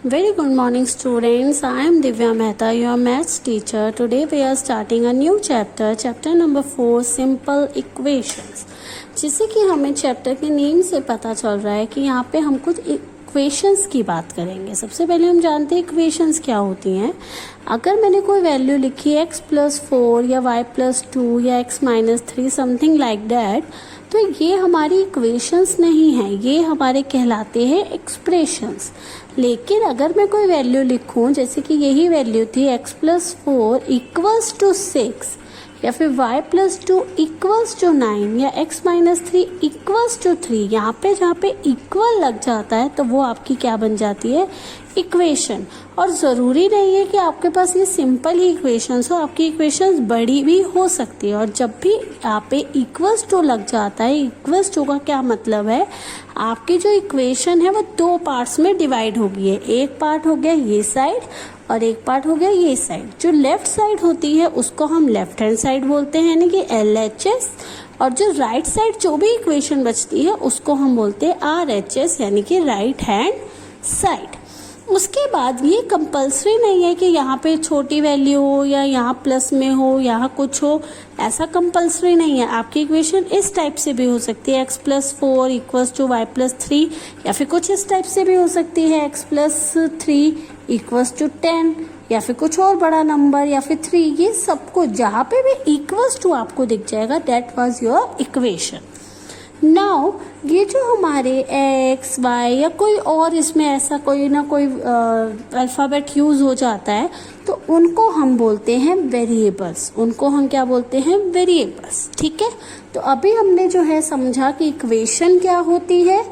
Very good morning students. I am Divya Mehta, your maths teacher. Today we are starting a new chapter number 4, simple equations. जैसे कि हमें chapter के name से पता चल रहा है कि यहाँ पे हम कुछ इक्वेशंस की बात करेंगे। सबसे पहले हम जानते हैं इक्वेशंस क्या होती हैं। अगर मैंने कोई वैल्यू लिखी x+4 या y+2 या x-3 समथिंग लाइक दैट, तो ये हमारी इक्वेशंस नहीं है, ये हमारे कहलाते हैं एक्सप्रेशंस। लेकिन अगर मैं कोई वैल्यू लिखूं, जैसे कि यही वैल्यू थी x+4 = 6 या फिर y+2 = 9 या x-3 = 3, यहाँ पे जहाँ पे इक्वल लग जाता है तो वो आपकी क्या बन जाती है, इक्वेशन। और ज़रूरी नहीं है कि आपके पास ये सिंपल ही इक्वेशंस हो, आपकी इक्वेशंस बड़ी भी हो सकती है। और जब भी यहाँ पे =2 लग जाता है, =2 का क्या मतलब है, आपकी जो इक्वेशन है वो 2 पार्ट्स में डिवाइड हो गई है। एक पार्ट हो गया ये साइड और एक पार्ट हो गया ये साइड। जो लेफ्ट साइड होती है उसको हम लेफ्ट हैंड साइड बोलते हैं, यानी कि LHS, और जो राइट साइड जो भी इक्वेशन बचती है उसको हम बोलते हैं RHS, यानी कि राइट हैंड साइड। उसके बाद ये कंपल्सरी नहीं है कि यहाँ पे छोटी वैल्यू हो या यहाँ प्लस में हो, यहाँ कुछ हो, ऐसा कंपल्सरी नहीं है। आपकी इक्वेशन इस टाइप से भी हो सकती है, x+4 = y+3, या फिर कुछ इस टाइप से भी हो सकती है, x+3 = 10, या फिर कुछ और बड़ा नंबर, या फिर 3। ये सब कुछ जहाँ पे भी =2 आपको दिख जाएगा, that was your equation. Now ये जो हमारे x, y या कोई और इसमें ऐसा कोई ना कोई अल्फ़ाबेट यूज़ हो जाता है तो उनको हम बोलते हैं वेरिएबल्स। उनको हम क्या बोलते हैं, वेरिएबल्स। ठीक है, तो अभी हमने जो है समझा कि इक्वेशन क्या होती है,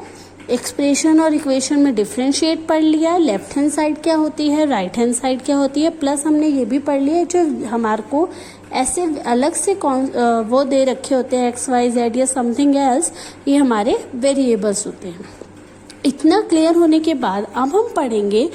एक्सप्रेशन और इक्वेशन में डिफरेंशिएट पढ़ लिया, लेफ्ट हैंड साइड क्या होती है, राइट हैंड साइड क्या होती है, प्लस हमने ये भी पढ़ लिया जो हमारे को ऐसे अलग से वो दे रखे होते हैं x, y, z या समथिंग एल्स, ये हमारे वेरिएबल्स होते हैं। इतना क्लियर होने के बाद अब हम पढ़ेंगे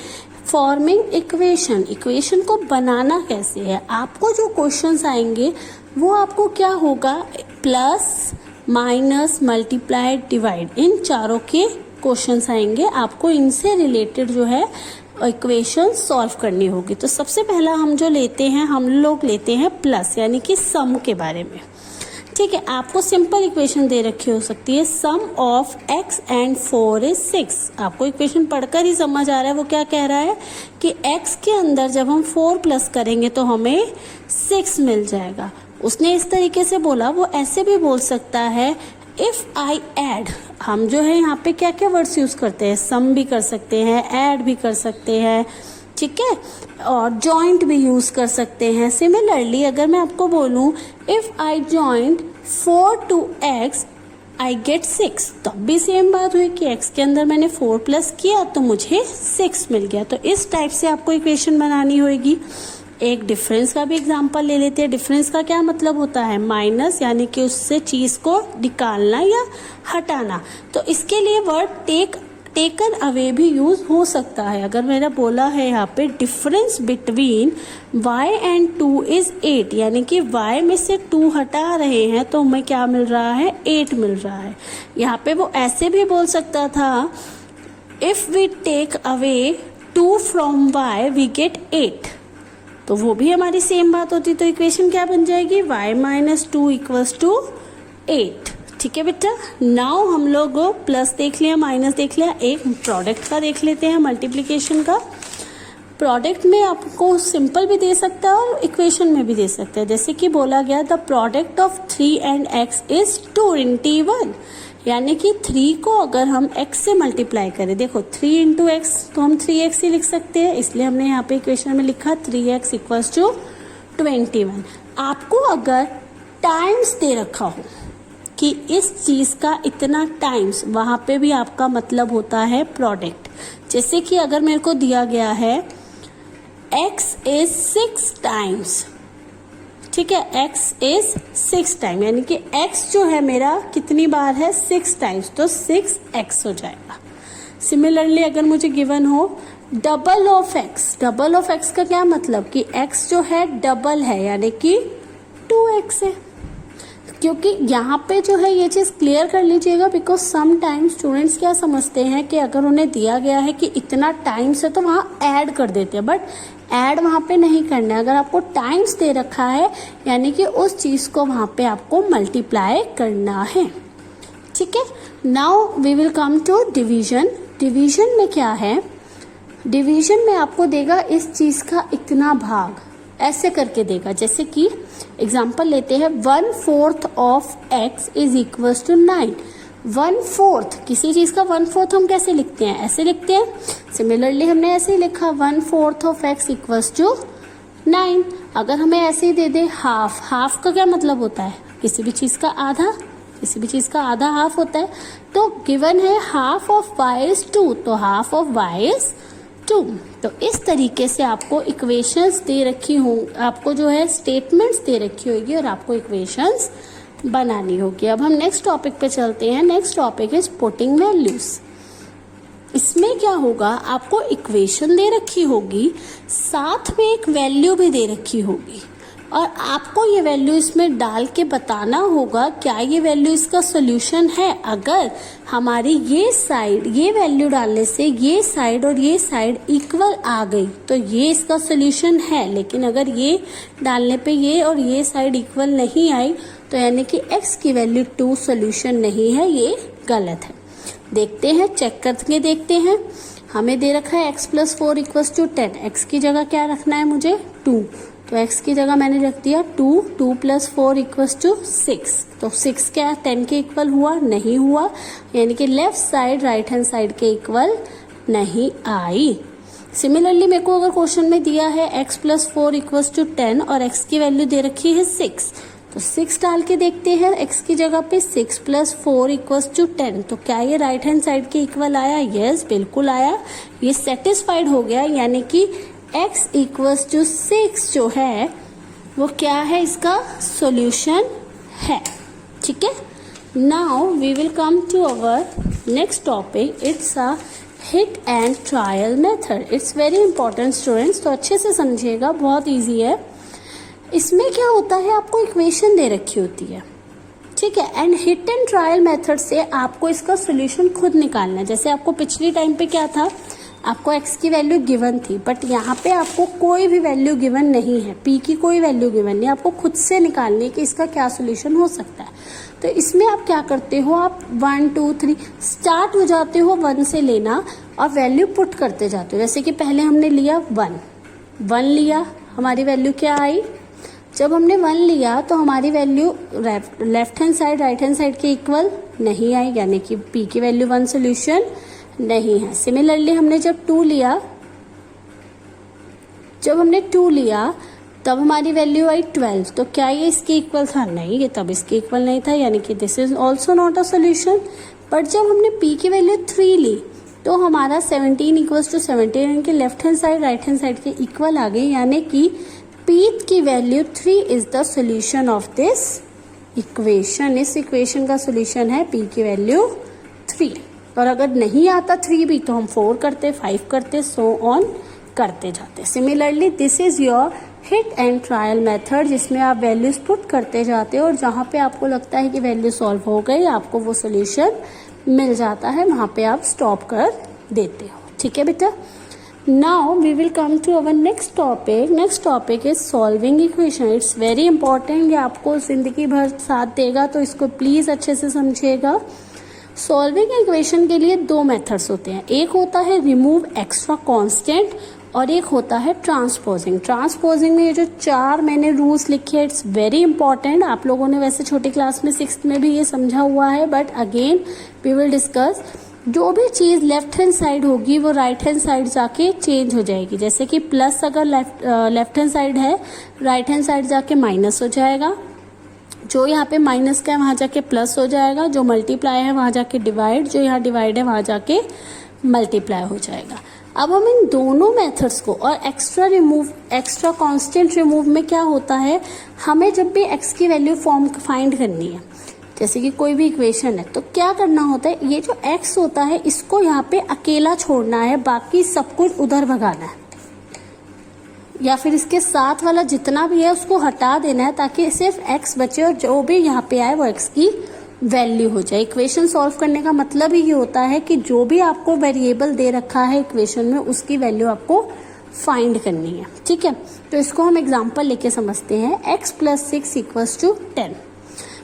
फॉर्मिंग इक्वेशन। इक्वेशन को बनाना कैसे है। आपको जो क्वेश्चंस आएंगे वो आपको क्या होगा, प्लस माइनस मल्टीप्लाई डिवाइड, इन चारों के क्वेश्चंस आएंगे। आपको इनसे रिलेटेड जो है इक्वेशन सॉल्व करनी होगी। तो सबसे पहला हम जो लेते हैं, हम लोग लेते हैं प्लस, यानी कि सम के बारे में। ठीक है, आपको सिंपल इक्वेशन दे रखी हो सकती है, सम ऑफ x and 4 is 6। आपको इक्वेशन पढ़कर ही समझ आ रहा है वो क्या कह रहा है कि x के अंदर जब हम 4 प्लस करेंगे तो हमें 6 मिल जाएगा। उसने इस तरीके से बोला, वो ऐसे भी बोल सकता है इफ आई एड। हम जो है यहाँ पे क्या क्या वर्ड्स यूज करते हैं, सम भी कर सकते हैं, ऐड भी कर सकते हैं, ठीक है, और जॉइंट भी यूज कर सकते हैं। सिमिलरली अगर मैं आपको बोलूँ if I joined 4 to x I get 6, तब भी सेम बात हुई कि x के अंदर मैंने 4 प्लस किया तो मुझे 6 मिल गया। तो इस टाइप से आपको इक्वेशन बनानी होगी। एक डिफरेंस का भी एग्जांपल ले लेते हैं। डिफरेंस का क्या मतलब होता है, माइनस, यानी कि उससे चीज़ को निकालना या हटाना। तो इसके लिए वर्ड टेकन अवे भी यूज हो सकता है। अगर मैंने बोला है यहाँ पे difference between y and 2 is 8, यानी कि y में से 2 हटा रहे हैं तो हमें क्या मिल रहा है, 8 मिल रहा है। यहाँ पे वो ऐसे भी बोल सकता था if we take away 2 from y we get 8, तो वो भी हमारी सेम बात होती। तो इक्वेशन क्या बन जाएगी, y - 2 = 8। ठीक है बेटा, नाउ हम लोग प्लस देख लिया, माइनस देख लिया, एक प्रोडक्ट का देख लेते हैं, मल्टीप्लिकेशन का। प्रोडक्ट में आपको सिंपल भी दे सकता है और इक्वेशन में भी दे सकता है। जैसे कि बोला गया the product of 3 and x is 2 × 1, यानी कि 3 को अगर हम x से मल्टीप्लाई करें, देखो 3 × x तो हम 3x ही लिख सकते हैं, इसलिए हमने यहाँ पे इक्वेशन में लिखा 3x = 21। आपको अगर टाइम्स दे रखा हो कि इस चीज़ का इतना टाइम्स, वहाँ पे भी आपका मतलब होता है प्रोडक्ट। जैसे कि अगर मेरे को दिया गया है x is 6 times, ठीक है, x is 6 टाइम, यानी कि x जो है मेरा कितनी बार है, 6 टाइम्स, तो 6x हो जाएगा। सिमिलरली अगर मुझे गिवन हो डबल ऑफ x का क्या मतलब कि x जो है डबल है, यानी कि 2x है। क्योंकि यहाँ पे जो है ये चीज़ क्लियर कर लीजिएगा, बिकॉज सम टाइम स्टूडेंट्स क्या समझते हैं कि अगर उन्हें दिया गया है कि इतना टाइम्स है तो वहाँ ऐड कर देते हैं, बट ऐड वहाँ पे नहीं करना है। अगर आपको टाइम्स दे रखा है यानी कि उस चीज़ को वहाँ पे आपको मल्टीप्लाई करना है। ठीक है, now we will come to division. Division में क्या है, डिवीजन में आपको देगा इस चीज़ का इतना भाग, ऐसे करके देगा। जैसे कि एग्जाम्पल लेते हैं, 1/4 of x is equal to 9। 1/4 किसी चीज़ का 1/4 हम कैसे लिखते हैं, ऐसे लिखते हैं। सिमिलरली हमने ऐसे ही लिखा 1/4 ऑफ x इक्वल टू 9। अगर हमें ऐसे ही दे दे हाफ, हाफ का क्या मतलब होता है, किसी भी चीज़ का आधा, किसी भी चीज़ का आधा हाफ होता है। तो गिवन है हाफ ऑफ y इज 2, तो हाफ ऑफ y इज 2। तो इस तरीके से आपको इक्वेशंस दे रखी हों, आपको जो है स्टेटमेंट्स दे रखी होगी और आपको इक्वेशंस बनानी होगी। अब हम नेक्स्ट टॉपिक पे चलते हैं। Next topic is putting values. इसमें क्या होगा, आपको इक्वेशन दे रखी होगी, साथ में एक वैल्यू भी दे रखी होगी और आपको ये वैल्यू इसमें डाल के बताना होगा क्या ये वैल्यू इसका सोल्यूशन है। अगर हमारी ये साइड, ये वैल्यू डालने से ये साइड और ये साइड इक्वल आ गई तो ये इसका सोल्यूशन है, लेकिन अगर ये डालने पे ये और ये साइड इक्वल नहीं आई तो यानी कि x की वैल्यू 2 सोल्यूशन नहीं है, ये गलत है। देखते हैं, चेक करके देखते हैं। हमें दे रखा है x + 4 = 10। x की जगह क्या रखना है मुझे, 2, तो x की जगह मैंने रख दिया 2। 2 + 4 = 6। तो 6 क्या 10 के इक्वल हुआ, नहीं हुआ, यानी कि left side right hand side के इक्वल नहीं आई। सिमिलरली मेरे को अगर क्वेश्चन में दिया है x + 4 = 10 और x की वैल्यू दे रखी है 6, तो 6 डाल के देखते हैं x की जगह पे। 6 + 4 = 10, तो क्या ये राइट हैंड साइड के इक्वल आया, यस बिल्कुल आया, ये सेटिस्फाइड हो गया, यानी कि x = 6 जो है वो क्या है, इसका सॉल्यूशन है। ठीक है, now we will come to our next topic, it's a hit and trial method. It's very important students, तो अच्छे से समझिएगा, बहुत ईजी है। इसमें क्या होता है, आपको इक्वेशन दे रखी होती है, ठीक है, and hit and trial method से आपको इसका सोल्यूशन खुद निकालना है। जैसे आपको पिछली टाइम पे क्या था, आपको x की वैल्यू गिवन थी, बट यहाँ पे आपको कोई भी वैल्यू गिवन नहीं है, p की कोई वैल्यू गिवन नहीं, आपको खुद से निकालनी कि इसका क्या सोल्यूशन हो सकता है। तो इसमें आप क्या करते हो, आप 1 2 3 स्टार्ट हो जाते हो 1 से लेना और वैल्यू पुट करते जाते हो। जैसे कि पहले हमने लिया 1 लिया, हमारी वैल्यू क्या आई, जब हमने 1 लिया तो हमारी value left hand side right hand side के इक्वल नहीं आई, यानी कि p की वैल्यू 1 सोल्यूशन नहीं है। सिमिलरली हमने जब 2 लिया, तब हमारी वैल्यू आई 12, तो क्या ये इसके इक्वल था, नहीं, ये तब इसके इक्वल नहीं था, यानी कि this is also not a solution. But जब हमने p की वैल्यू 3 ली तो हमारा 17 = 17, यानी कि left hand side right hand side के इक्वल आ गई, यानी कि p की value 3 is the solution of this equation. इस इक्वेशन का सोल्यूशन है p की वैल्यू 3। और अगर नहीं आता 3 भी तो हम 4 करते, 5 करते, सो ऑन करते जाते। Similarly this is your hit and trial method, जिसमें आप वैल्यूज पुट करते जाते हो और जहाँ पे आपको लगता है कि वैल्यू सॉल्व हो गई, आपको वो सोल्यूशन मिल जाता है, वहाँ पे आप स्टॉप कर देते हो। ठीक है बेटा, now we will come to our next topic. Next topic is solving equation. It's very important, ये आपको जिंदगी भर साथ देगा, तो इसको प्लीज अच्छे से समझिएगा। सॉल्विंग इक्वेशन के लिए 2 मेथड्स होते हैं, एक होता है रिमूव एक्स्ट्रा कांस्टेंट और एक होता है ट्रांसपोजिंग। ट्रांसपोजिंग में ये जो 4 मैंने रूल्स लिखे, इट्स वेरी इंपॉर्टेंट। आप लोगों ने वैसे छोटी क्लास में 6th में भी ये समझा हुआ है, but again we will discuss. जो भी चीज़ लेफ्ट हैंड साइड होगी वो राइट हैंड साइड जाके चेंज हो जाएगी। जैसे कि प्लस अगर लेफ्ट हैंड साइड है, राइट हैंड साइड जाके माइनस हो जाएगा, जो यहाँ पे माइनस का है वहाँ जाके प्लस हो जाएगा, जो मल्टीप्लाई है वहाँ जाके डिवाइड, जो यहाँ डिवाइड है वहाँ जाके मल्टीप्लाई हो जाएगा। अब हम इन दोनों मेथड्स को, और एक्स्ट्रा कांस्टेंट रिमूव में क्या होता है, हमें जब भी x की वैल्यू फाइंड करनी है, जैसे कि कोई भी इक्वेशन है, तो क्या करना होता है, ये जो x होता है इसको यहाँ पे अकेला छोड़ना है, बाकी सब कुछ उधर भगाना है। या फिर इसके साथ वाला जितना भी है उसको हटा देना है ताकि सिर्फ x बचे और जो भी यहाँ पे आए वो x की वैल्यू हो जाए। इक्वेशन सॉल्व करने का मतलब ही ये होता है कि जो भी आपको वेरिएबल दे रखा है इक्वेशन में उसकी वैल्यू आपको फाइंड करनी है। ठीक है, तो इसको हम एग्जांपल लेके समझते हैं। x + 6 = 10।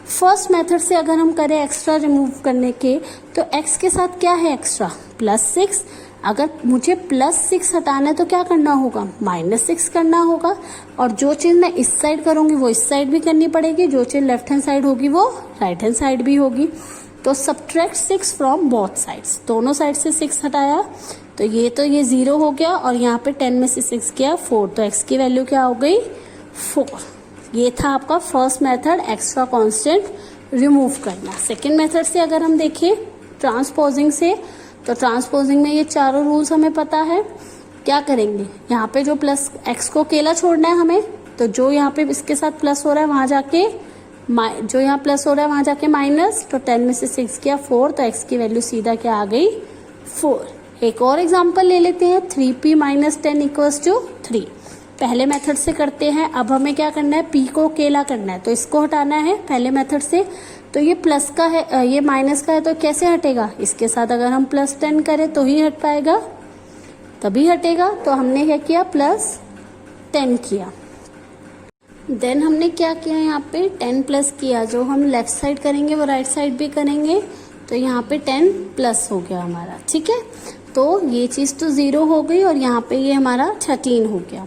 फर्स्ट मेथड से अगर हम करें एक्स्ट्रा रिमूव करने के, तो x के साथ क्या है एक्स्ट्रा, +6। अगर मुझे +6 हटाना है तो क्या करना होगा, -6 करना होगा। और जो चीज़ मैं इस साइड करूँगी वो इस साइड भी करनी पड़ेगी, जो चीज़ लेफ्ट हैंड साइड होगी वो राइट हैंड साइड भी होगी। तो सब्ट्रैक्ट 6 फ्रॉम बोथ साइड्स, दोनों साइड से 6 हटाया तो ये 0 हो गया और यहाँ पे 10 में से 6 किया 4, तो x की वैल्यू क्या हो गई 4। ये था आपका first method, extra constant remove करना। सेकंड मेथड से अगर हम देखें ट्रांसपोजिंग से, तो ट्रांसपोजिंग में ये चारों रूल्स हमें पता है। क्या करेंगे, यहाँ पे जो प्लस x को अकेला छोड़ना है हमें, तो जो यहाँ पे इसके साथ प्लस हो रहा है वहां जाके जो यहाँ प्लस हो रहा है वहां जाके माइनस, तो 10 में से 6 किया 4, तो x की वैल्यू सीधा क्या आ गई 4। एक और एग्जाम्पल ले लेते हैं, 3p - 10 = 3। पहले मेथड से करते हैं। अब हमें क्या करना है, p को अकेला करना है तो इसको हटाना है पहले मेथड से। तो ये प्लस का है, ये माइनस का है, तो कैसे हटेगा, इसके साथ अगर हम +10 करें तो ही हट पाएगा, तभी हटेगा। तो हमने क्या किया, +10 किया। देन हमने क्या किया, यहाँ पे 10 प्लस किया, जो हम लेफ्ट साइड करेंगे वो राइट साइड भी करेंगे, तो यहाँ पे 10 प्लस हो गया हमारा। ठीक है, तो ये चीज़ तो 0 हो गई और यहाँ पे ये हमारा 13 हो गया।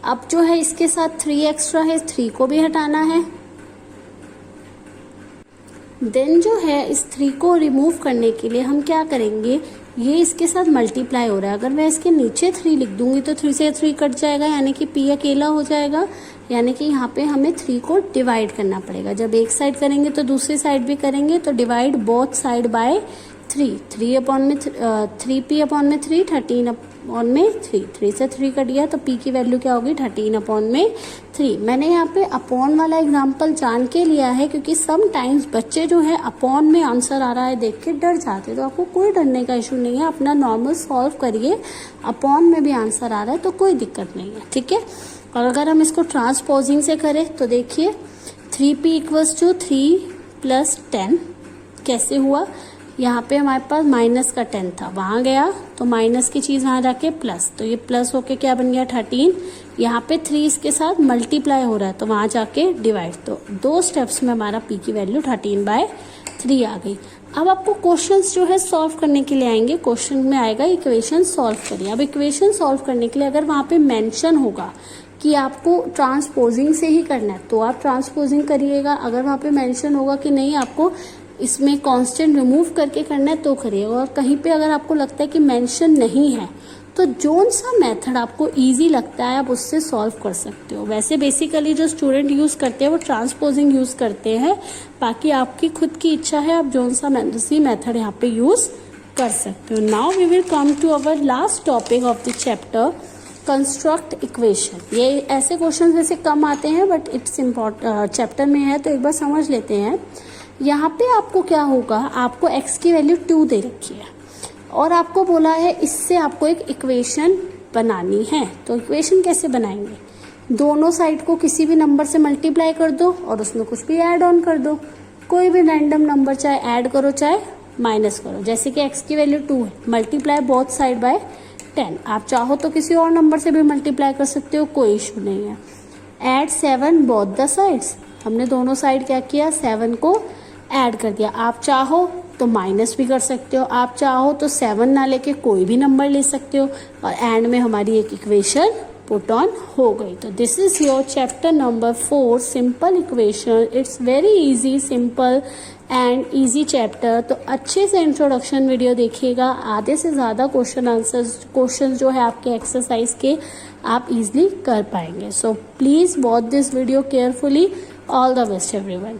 अब जो है इसके साथ 3 एक्स्ट्रा है, 3 को भी हटाना है। देन जो है इस 3 को रिमूव करने के लिए हम क्या करेंगे, ये इसके साथ मल्टीप्लाई हो रहा है, अगर मैं इसके नीचे 3 लिख दूंगी तो 3 से 3 कट जाएगा, यानी कि p अकेला हो जाएगा, यानी कि यहाँ पे हमें 3 को डिवाइड करना पड़ेगा। जब एक साइड करेंगे तो दूसरी साइड भी करेंगे, तो divide both side by 3, 3p/3, 13/3, 3 से 3 कट गया तो p की वैल्यू क्या होगी 13/3। मैंने यहाँ पे अपॉन वाला एग्जांपल जान के लिया है क्योंकि सम टाइम्स बच्चे जो है अपॉन में आंसर आ रहा है देख के डर जाते हैं, तो आपको कोई डरने का इशू नहीं है, अपना नॉर्मल सॉल्व करिए। अपॉन में भी आंसर आ रहा है तो कोई दिक्कत नहीं है। ठीक है, और अगर हम इसको ट्रांसपोजिंग से करें तो देखिए 3p = 3 + 10 कैसे हुआ, यहाँ पे हमारे पास माइनस का 10 था, वहाँ गया तो माइनस की चीज़ वहाँ जाके प्लस, तो ये प्लस होके क्या बन गया 13। यहाँ पे 3 इसके साथ मल्टीप्लाई हो रहा है तो वहाँ जाके डिवाइड, तो 2 स्टेप्स में हमारा p की वैल्यू 13/3 आ गई। अब आपको क्वेश्चंस जो है सॉल्व करने के लिए आएंगे, क्वेश्चन में आएगा इक्वेशन सॉल्व करिए। अब इक्वेशन सॉल्व करने के लिए अगर वहाँ पे मेंशन होगा कि आपको ट्रांसपोजिंग से ही करना है तो आप ट्रांसपोजिंग करिएगा, अगर वहाँ पे मेंशन होगा कि नहीं आपको इसमें कांस्टेंट रिमूव करके करना है तो करिएगा। और कहीं पे अगर आपको लगता है कि मेंशन नहीं है तो जोन सा मेथड आपको इजी लगता है आप उससे सॉल्व कर सकते हो। वैसे बेसिकली जो स्टूडेंट यूज़ करते हैं वो ट्रांसपोजिंग यूज़ करते हैं, बाकी आपकी खुद की इच्छा है आप जोन सा मेथड यहाँ पे यूज़ कर सकते हो। Now we will come to our last topic of the chapter, construct equation. ये ऐसे क्वेश्चन वैसे कम आते हैं बट इट्स इम्पोर्टेंट, चैप्टर में है तो एक बार समझ लेते हैं। यहाँ पे आपको क्या होगा, आपको x की वैल्यू 2 दे रखी है और आपको बोला है इससे आपको एक इक्वेशन बनानी है। तो इक्वेशन कैसे बनाएंगे, दोनों साइड को किसी भी नंबर से मल्टीप्लाई कर दो और उसमें कुछ भी ऐड ऑन कर दो, कोई भी रैंडम नंबर चाहे ऐड करो चाहे माइनस करो। जैसे कि x की वैल्यू 2 है, मल्टीप्लाई बोथ साइड बाय 10, आप चाहो तो किसी और नंबर से भी मल्टीप्लाई कर सकते हो, कोई इशू नहीं है। ऐड 7 बोथ द साइड्स, हमने दोनों साइड क्या किया 7 को ऐड कर दिया। आप चाहो तो माइनस भी कर सकते हो, आप चाहो तो 7 ना लेके कोई भी नंबर ले सकते हो और एंड में हमारी एक इक्वेशन पुट ऑन हो गई। तो this is your chapter number 4 simple equation. It's very easy, simple and easy chapter. तो अच्छे से इंट्रोडक्शन वीडियो देखिएगा, आधे से ज़्यादा क्वेश्चन जो है आपके एक्सरसाइज के आप इजीली कर पाएंगे। So please watch this video carefully. All the best everyone.